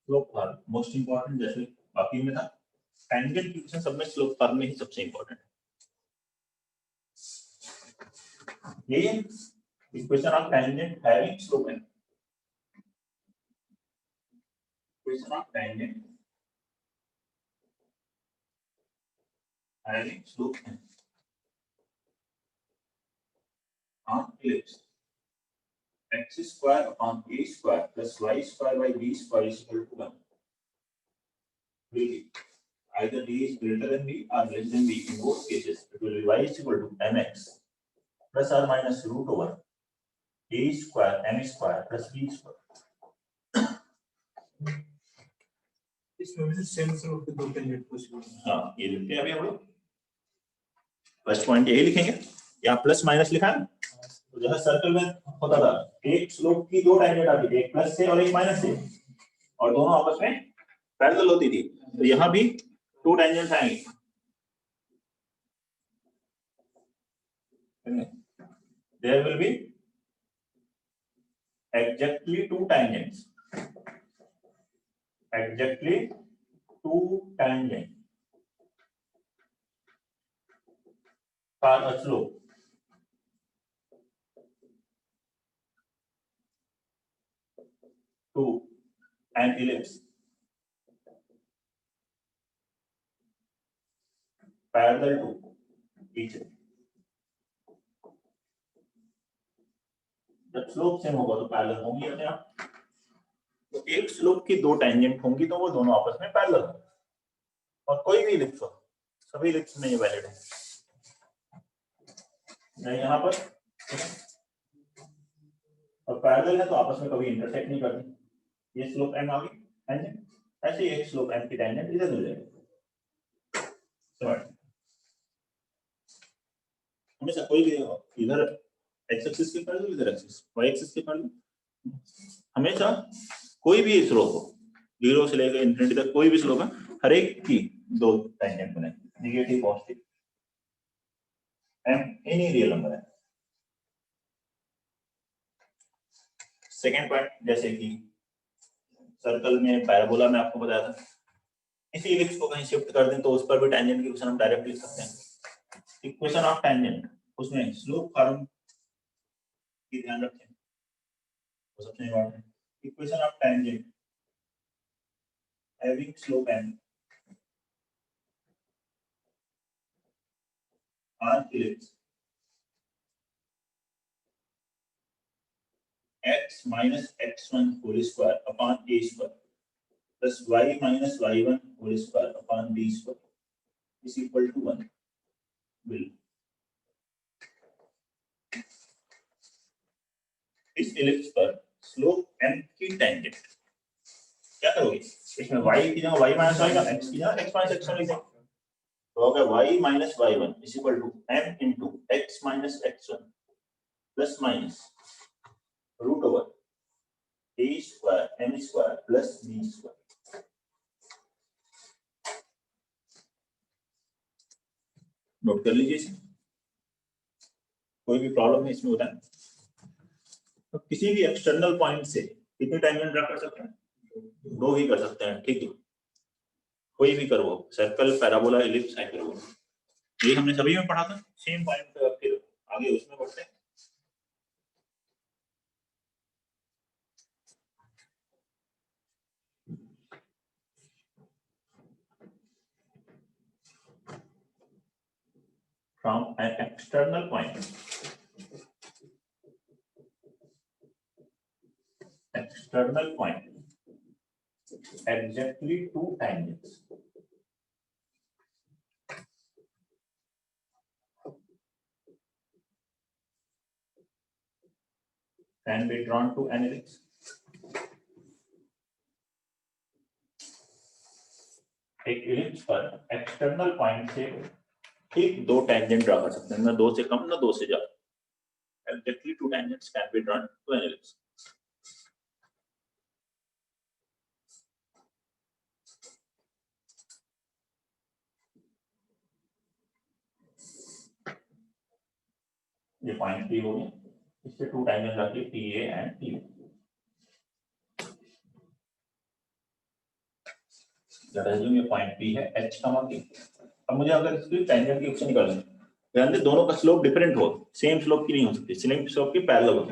slope form most important, जैसे बाकी में था टेंजेंट इक्वेशन सब में स्लोप फॉर्म में ही सबसे इंपॉर्टेंट है। यही है equation of tangent having slope n, equation of tangent having slope n on ellipse x square upon a square plus y square by b square is equal to 1. Will be either d is greater than b or less than b. In both cases, it will be y is equal to mx plus or minus root over a square m square plus b square. इसमें वैसे same slope के दो tangent possible है। हाँ, ये लिखते हैं अभी हम लोग फर्स्ट पॉइंट यही लिखेंगे, यहाँ प्लस माइनस लिखा है। तो जैसा सर्कल में होता था एक स्लोप की दो टेंजेंट आती थी, एक प्लस से और एक माइनस से, और दोनों आपस में पैरेलल होती थी। तो यहाँ भी टू टेंजेंट्स आएंगे, there will be exactly two tangents, exactly two tangents for a slope to an ellipse parallel to each other. जब स्लोप सेम होगा तो पैरेलल होंगी अपने आप। तो एक स्लोप की दो टेंजेंट होंगी तो वो दोनों आपस में पैरेलल होंगे, और कोई भी इलिप्स हो, सभी इलिप्स में ये वैलिड है। यहाँ पर और पैरेलल है तो आपस में कभी इंटरसेक्ट नहीं करती। ये स्लोप m आ गई टेंजेंट, ऐसे ही एक स्लोप m की टेंजेंट इधर मिल जाएगी। हमेशा कोई भी इधर x एक्सिस के पैरेलल, इधर एक्सिस y एक्सिस के पैरेलल, हमेशा कोई भी स्लोप हो 0 से लेकर इंफिनिटी तक कोई भी स्लोप है, हर एक की दो टेंजेंट बने, negative positive, m any real number है। सेकंड पॉइंट, जैसे कि सर्कल में पैराबोला में आपको बताया था, इसी इलिप्स को कहीं शिफ्ट कर दें तो उस पर भी टेंजेंट की इक्वेशन हम डायरेक्ट लिख सकते हैं। इक्वेशन ऑफ टेंजेंट, उसमें स्लोप फॉर्म की ध्यान रखें, वो सबसे important. Equation of tangent having slope n on ellipse x minus x1 whole square upon a square plus y minus y1 whole square upon b square is equal to 1 will इस ellipse पर slope m की tangent क्या करोगे, इसमें y की जगह y minus y का, x की जगह x minus x1 लिखेंगे, तो होगा y minus y1 is equal to m into x minus x1 plus minus root over a square m square plus b square। Note कर लीजिए इसे, कोई भी प्रॉब्लम है इसमें बताएं। तो किसी भी एक्सटर्नल पॉइंट से कितने टेंजेंट ड्रा कर सकते हैं, दो ही कर सकते हैं, ठीक है, कोई भी करो, सर्कल, पैराबोला, इलिप्स, हाइपरबोला, ये हमने सभी में पढ़ा था। सेम पॉइंट फिर आगे उसमें पढ़ते हैं। From an external point, exactly two tangents can be drawn to an ellipse. एक इलिप्स पर एक्सटर्नल पॉइंट से ठीक दो टेंजेंट ड्रा कर सकते हैं, ना दो से कम ना दो से ज्यादा। Exactly two tangents can be drawn to an ellipse. ये पॉइंट P हो गया, इससे टू टेंजेंट रखिए TA एंड TA। ये पॉइंट P है h कमा K। अब मुझे अगर इसकी टेंजेंट की ऑप्शन निकालनी है, ध्यान दे दोनों का स्लोप डिफरेंट हो, सेम स्लोप की नहीं हो सकती, सेम स्लोप की पैरेलल हो,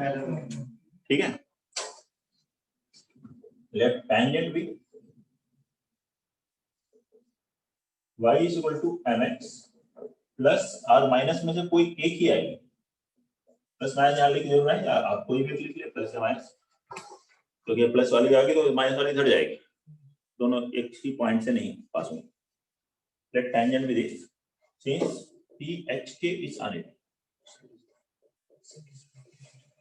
ठीक है। Let tangent be y is equal to mx plus और माइनस में से कोई एक ही आएगी, प्लस माइनस यहाँ लिखने की जरूरत है, आप कोई भी लिख ले प्लस या माइनस, क्योंकि तो प्लस वाली जाएगी तो माइनस वाली इधर जाएगी, दोनों एक ही पॉइंट से नहीं पास होंगे। Let tangent be this since PHK is uneven,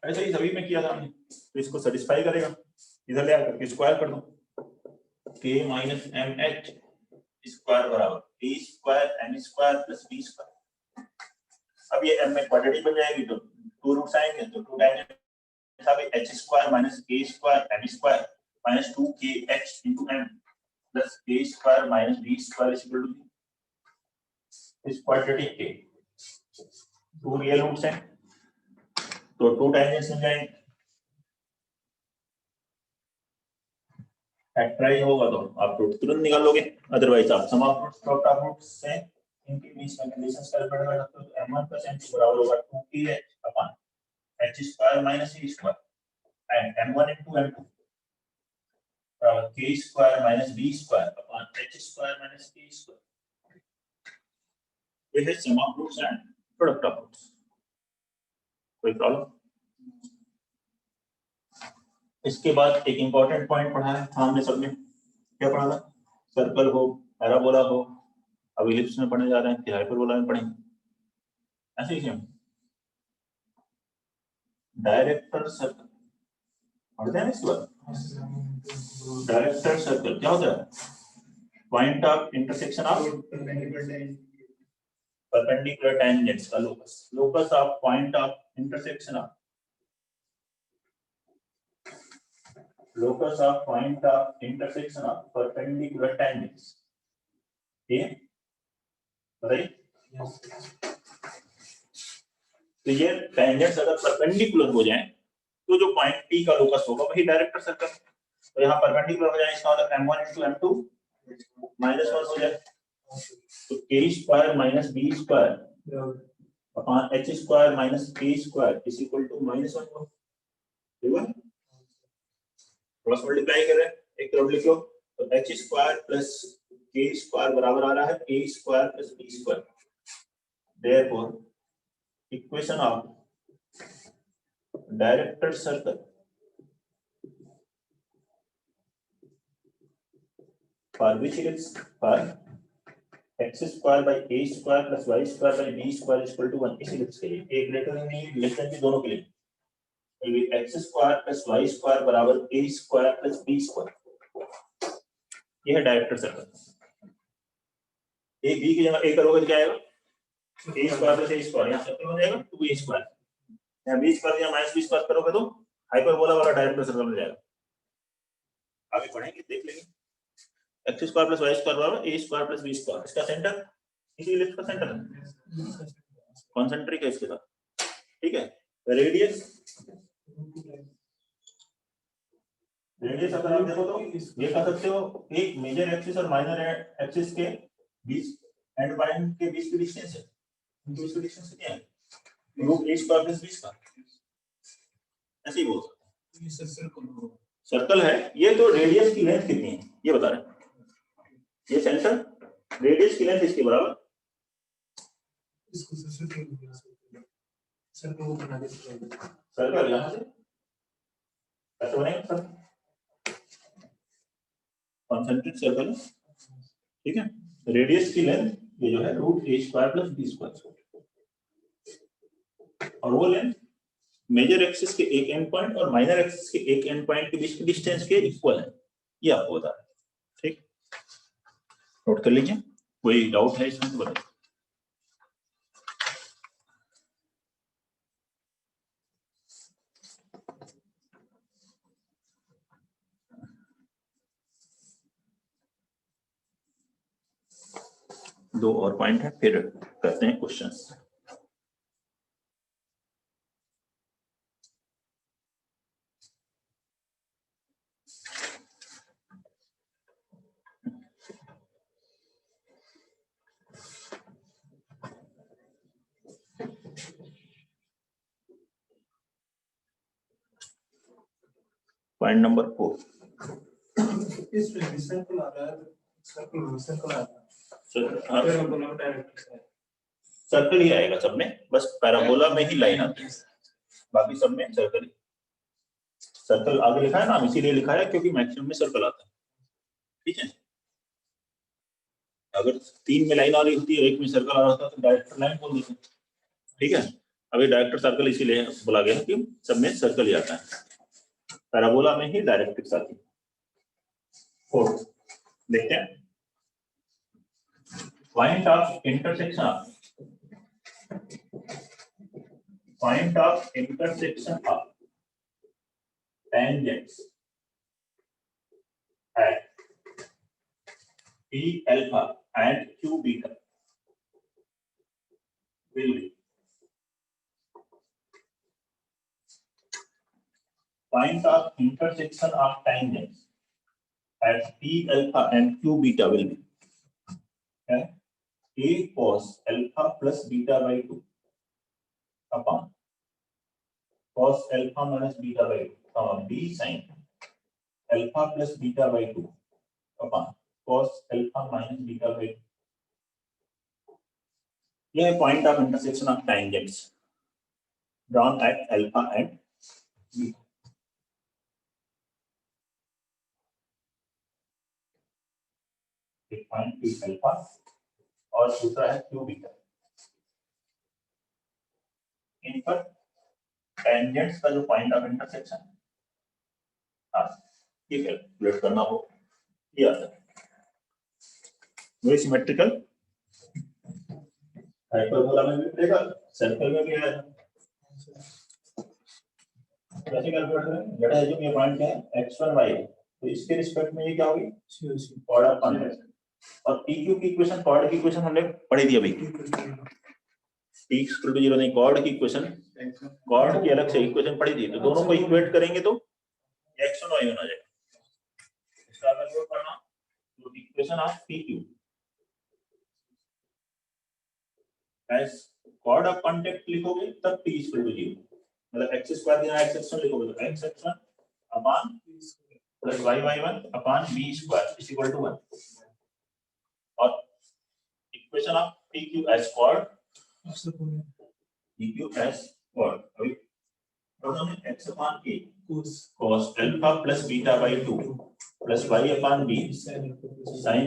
ऐसा ही सभी में किया था हमने, तो इसको सेटिस्फाई करेगा, इधर ले आकर स्क्वायर कर दो, K माइनस MH स्क्वायर बराबर A square M square plus B square. अब ये M में क्वाड्रेटिक बन जाएगी तो टू रूट्स आएंगे, तो two tangent h square minus k square m square minus 2kh into m plus k square minus b square is equal to इस quadratic के टू रियल रूट्स हैं, तो टू टेंजेंट्स मिल जाएंगे। फैक्टराइज होगा तो आप रूट तुरंत निकाल लोगे, अदरवाइज आप sum of roots product of roots से इनके बीच में कंडीशंस कैलकुलेट कर सकते हो, तो m1 + m2 बराबर होगा 2kh upon h square minus e square and m1 into m2 k square minus b square upon h square minus k square. ये है sum of roots and product of roots. कोई problem? इसके बाद एक important point पढ़ा है हमने सबने, क्या पढ़ा था? सर्कल हो, पैराबोला हो, अब इलिप्स में पढ़ने जा रहे हैं, फिर हाइपरबोला में पढ़ेंगे, ऐसे ही सेम। डायरेक्टर सर्कल पढ़ते हैं इसके बाद। डायरेक्टर सर्कल क्या होता है? Point of intersection of perpendicular tangents का locus, locus of point of intersection of perpendicular tangents, ठीक है बताइए। तो ये tangents अगर perpendicular हो जाएं तो जो पॉइंट P का लोकस होगा वही डायरेक्टर सर्कल, तो यहाँ परपेंडिकुलर हो जाए इसका मतलब m1 into m2 -1 हो जाए, तो k square minus b square upon h square minus k square is equal to -1 हो, ठीक है। क्रॉस मल्टीप्लाई कर रहे हैं, एक तरफ लिखो तो h square plus k square बराबर आ रहा है a square plus b square. Therefore equation of director circle for which it is for x square by a square plus y square by b square is equal to 1, इस ellipse के लिए एक greater than नहीं less than दोनों के लिए x square plus y square बराबर a square plus b square, ये है डायरेक्टर सर्कल। a b की जगह a करोगे तो क्या आएगा? a square plus a square, यहाँ सर्कल बन जाएगा 2a स्क्वायर, यहाँ b स्क्वायर या माइनस b स्क्वायर करोगे तो हाइपरबोला वाला डायरेक्टर सर्कल बन जाएगा। आगे पढ़ेंगे देख लेंगे। x square plus y square बराबर a square plus b square, इसका सेंटर इसी इलिप्स का सेंटर है, कॉन्सेंट्रिक है इसके साथ, ठीक है। रेडियस अगर आप देखो तो ये कह सकते हो एक मेजर एक्सिस और माइनर एक्सिस के बीच एंड पॉइंट के बीच की डिस्टेंस है, इनके बीच की डिस्टेंस कितनी है? Root a square plus b square, ऐसे ही बोल सकते। सर्कल है ये, तो रेडियस की लेंथ कितनी है ये बता रहे हैं, ये सेंटर रेडियस की लेंथ इसके बराबर, इसको सर्कल को बना के सर्कल यहाँ से ऐसे बनेगा सर, कॉन्सेंट्रिक सर्कल, ठीक है। रेडियस की लेंथ ये जो है root a square plus b square, और वो लेंथ मेजर एक्सिस के एक एंड पॉइंट और माइनर एक्सिस के एक एंड पॉइंट के बीच की डिस्टेंस के इक्वल है, ये आपको बता रहा है, ठीक। नोट कर लीजिए, कोई डाउट है इसमें तो बताइए। दो और पॉइंट है फिर करते हैं क्वेश्चंस। पॉइंट नंबर 4 इसमें सर्कल आ रहा है, सर्कल आ रहा है। हाँ, पैराबोला डायरेक्ट है। सर्कल ही आएगा सब में, बस पैराबोला में ही लाइन आती है, बाकी सब में सर्कल ही। सर्कल आगे लिखा है ना, इसीलिए लिखा है क्योंकि मैक्सिमम में सर्कल आता है। ठीक है, अगर 3 में लाइन आ रही होती है, एक में सर्कल आ रहा होता तो डायरेक्टर लाइन बोल देते। ठीक है, अभी डायरेक्टर सर्कल इसीलिए बोला गया कि सब में सर्कल ही आता है, पैराबोला में ही डायरेक्ट्रिक्स आती है। 4 देखते हैं, point of intersection of tangents at P alpha and Q beta will be point of intersection of tangents at P alpha and Q beta will be A cos alpha plus beta by 2 upon cos alpha minus beta by 2, B sin alpha plus beta by 2 upon cos alpha minus beta by 2. यह है point of intersection of tangents drawn at alpha and beta. एक point P alpha और दूसरा है Q beta। इन पर tangents का जो point of intersection ये कैलकुलेट करना हो, ये आता है। वही सिमेट्रिकल हाइपरबोला में भी मिलेगा, सर्कल में भी है। कैसे कैलकुलेट करें? लेट अस ये पॉइंट क्या है, x1 y, तो इसके रिस्पेक्ट में ये क्या होगी, कॉर्ड ऑफ कॉन्टेक्ट। और pq की इक्वेशन, कॉर्ड की इक्वेशन हमने पढ़ी थी अभी, p इक्वल टू 0 नहीं, कॉर्ड की इक्वेशन, कॉर्ड की अलग से इक्वेशन पढ़ी थी, तो दोनों को इक्वेट करेंगे तो x1 y1 आ जाएगा। इसका कैलकुलेट करना, तो equation of pq as chord of contact लिखोगे तब p इक्वल टू 0, मतलब x स्क्वायर देना, x एक्स लिखोगे तो x x upon plus y y1 upon b square is equal to 1। और equation of pq as chord, pq as chord, अभी दोनों में x अपॉन a cos alpha plus beta by 2 plus y upon b sin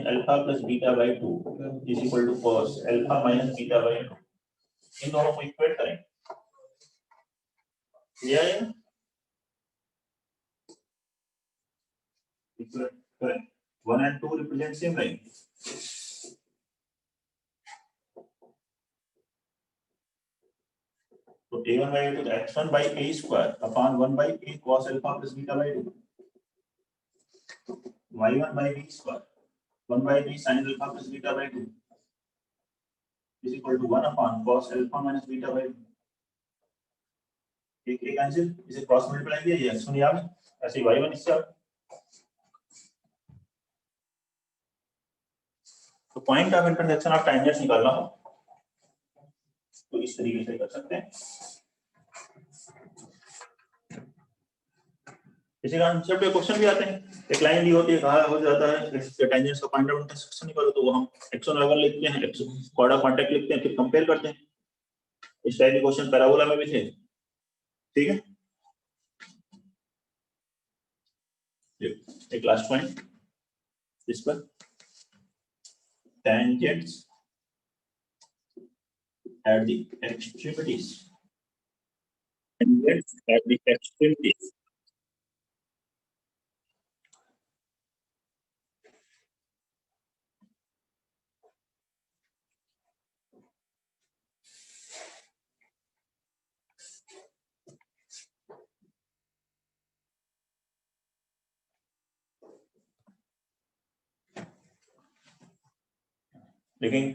alpha plus beta by 2 is equal to cos alpha minus beta by 2। इन दोनों को equate करें, ये है इक्वेट करें, 1 and 2 रिप्रेजेंट सेम लाइन। तो a1 by a2 x1 by a square upon 1 by a cos alpha plus beta by 2, y1 by b square 1 by b sin alpha plus beta by 2 is equal to 1 upon cos alpha minus beta by 2। एक एक answer, इसे cross multiply किया, ये x1 याद है, ऐसे y1 इससे आप, तो point of intersection of tangents निकालना हो तो इस तरीके से कर सकते हैं। इसी का आंसर पे क्वेश्चन भी आते हैं, एक लाइन दी होती है, कहा हो जाता है टेंजेंट्स का पॉइंट ऑफ इंटरसेक्शन निकालो, तो वो हम x1 y1 लिखते हैं, x कॉर्ड ऑफ कांटेक्ट लिखते हैं, फिर कंपेयर करते हैं। इस टाइप के क्वेश्चन पैराबोला में भी थे। ठीक है, एक लास्ट पॉइंट इस पर, tangents at the extremities, tangents at the extremities लेकिन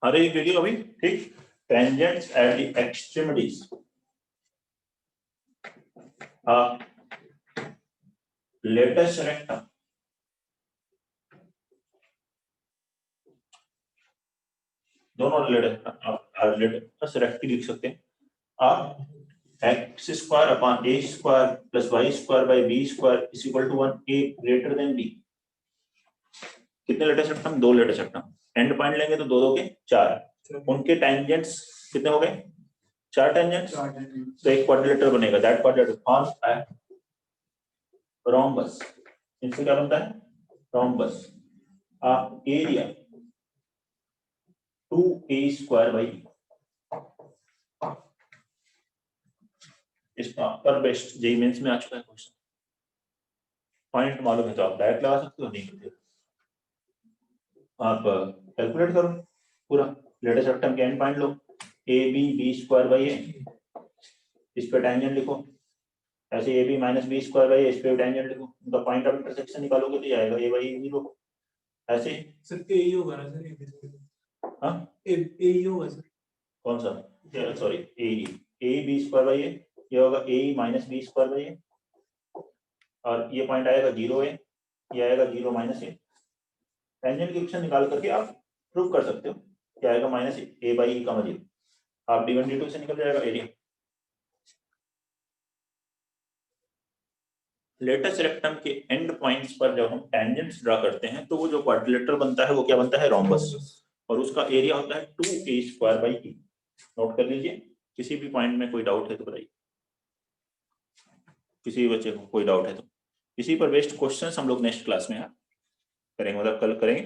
अरे एक वीडियो अभी, ठीक, tangents at the extremities latus rectum, दोनों रिलेटेड रेक्ट लिख सकते हैं, x square upon a square plus y square by b square is equal to 1, a greater than b. कितने लेटेस्ट टर्म? 2 लेटेस्ट टर्म। एंड पॉइंट लेंगे तो 2 2 के 4, उनके टेंजेंट्स कितने हो गए? 4 टेंजेंट्स। तो एक क्वाड्रिलेटरल बनेगा, that quadrilateral forms a rhombus। इससे क्या बनता है? rhombus। Area 2a square by, इसका पर बेस्ट जेई मेंस में आ चुका है क्वेश्चन। पॉइंट मालूम है तो आप डायरेक्ट लगा सकते हो, नहीं करते आप कैलकुलेट करो पूरा। लेटेस्ट टर्म के एंड पॉइंट लो, a b b square by a, इस पे टेंजेंट लिखो। ऐसे a b minus b square by a, इस पे टेंजेंट लिखो। उनका पॉइंट ऑफ इंटरसेक्शन निकालोगे तो ये आएगा ए बाई 0। ऐसे सर ए ही होगा ना सर? हाँ ए ही होगा सर। कौन सा? Sorry a b square by a, ये होगा a minus b square by a, और ये पॉइंट आएगा 0 ए, ये आएगा 0 माइनस ए। टेंजेंट की इक्वेशन निकाल करके आप प्रूव कर सकते हो क्या आएगा, माइनस ए बाई ई का मतलब आप d1 d2 से निकल जाएगा एरिया। लेटेस्ट रेक्टम के एंड पॉइंट्स पर जब हम टेंजेंट्स ड्रा करते हैं तो वो जो क्वाड्रिलेटरल बनता है वो क्या बनता है? रोम्बस। और उसका एरिया होता है 2a square by E. Note कर लीजिए। किसी भी पॉइंट में कोई डाउट है तो बताइए, किसी भी बच्चे को कोई डाउट है तो। इसी पर बेस्ड क्वेश्चंस हम लोग नेक्स्ट क्लास में करेंगे, मतलब कल करेंगे।